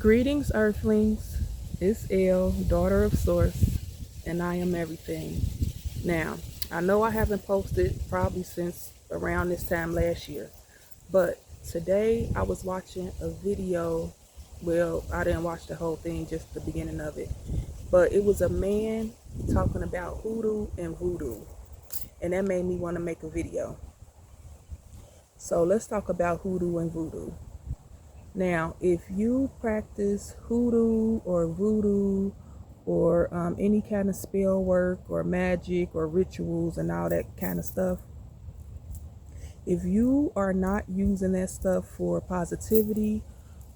Greetings, Earthlings. It's Elle, daughter of Source, and I am everything. Now, I know I haven't posted probably since around this time last year, but today I was watching a video. Well, I didn't watch the whole thing, just the beginning of it. But it was a man talking about hoodoo and voodoo, and that made me want to make a video. So let's talk about hoodoo and voodoo. Now, if you practice hoodoo or voodoo or any kind of spell work or magic or rituals and all that kind of stuff, if you are not using that stuff for positivity,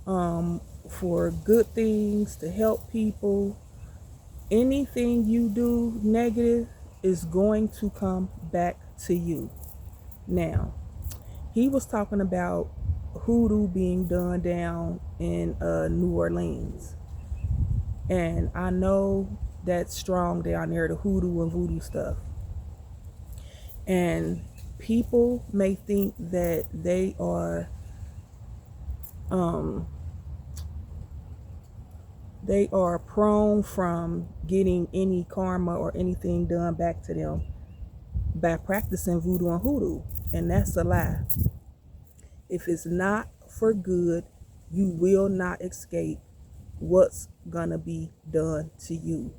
for good things, to help people, anything you do negative is going to come back to you. Now, he was talking about hoodoo being done down in New Orleans. And I know that's strong down there, the hoodoo and voodoo stuff. And people may think that they are prone from getting any karma or anything done back to them by practicing voodoo and hoodoo. And that's a lie. If it's not for good, you will not escape what's gonna be done to you.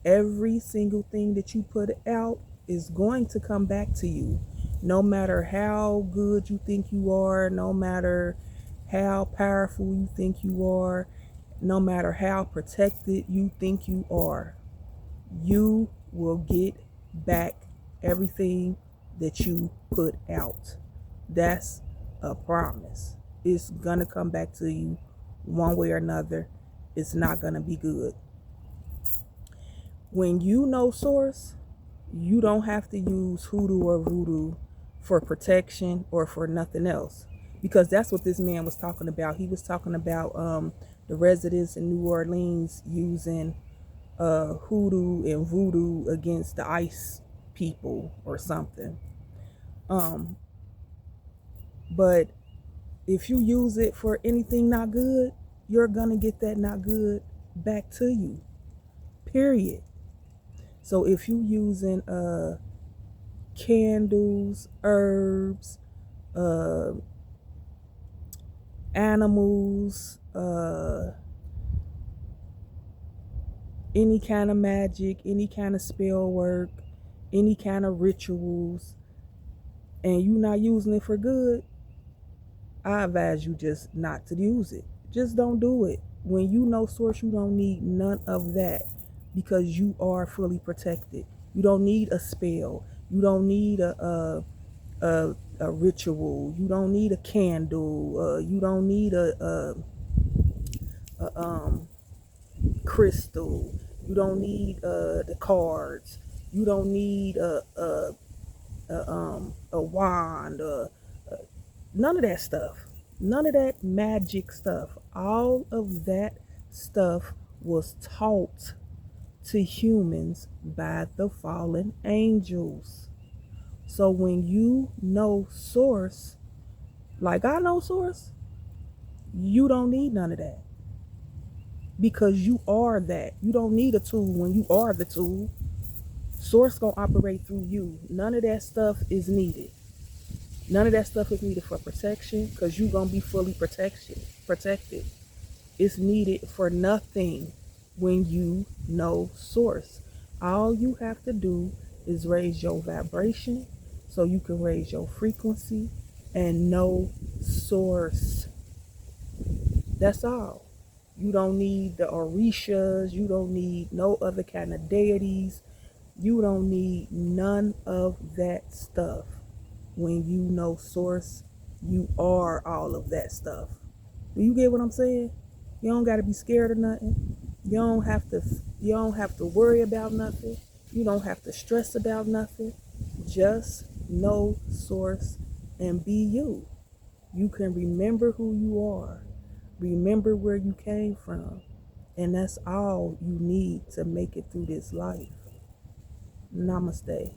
Every single thing that you put out is going to come back to you. No matter how good you think you are, no matter how powerful you think you are, no matter how protected you think you are, you will get back everything that you put out. That's a promise. It's gonna come back to you one way or another. It's not gonna be good. When you know source, you don't have to use hoodoo or voodoo for protection or for nothing else, because that's what this man was talking about. He was talking about the residents in New Orleans using hoodoo and voodoo against the ice people or something. But if you use it for anything not good, you're gonna get that not good back to you. Period. So if you using candles, herbs, animals, any kind of magic, any kind of spell work, any kind of rituals, and you not using it for good, I advise you just not to use it. Just don't do it. When you know source, you don't need none of that, because you are fully protected. You don't need a spell. You don't need a ritual. You don't need a candle. You don't need a crystal. You don't need the cards. You don't need a wand. None of that stuff. None of that magic stuff. All of that stuff was taught to humans by the fallen angels. So when you know source, like I know source, you don't need none of that, because you are that. You don't need a tool when you are the tool. Source gonna operate through you. None of that stuff is needed. None of that stuff is needed for protection, because you're gonna be fully protected. It's needed for nothing when you know source. All you have to do is raise your vibration so you can raise your frequency and know source. That's all. You don't need the orishas. You don't need no other kind of deities. You don't need none of that stuff. When you know source, you are all of that stuff. Do you get what I'm saying? You don't got to be scared of nothing. You don't have to worry about nothing. You don't have to stress about nothing. Just know source and be you. You can remember who you are. Remember where you came from. And that's all you need to make it through this life. Namaste.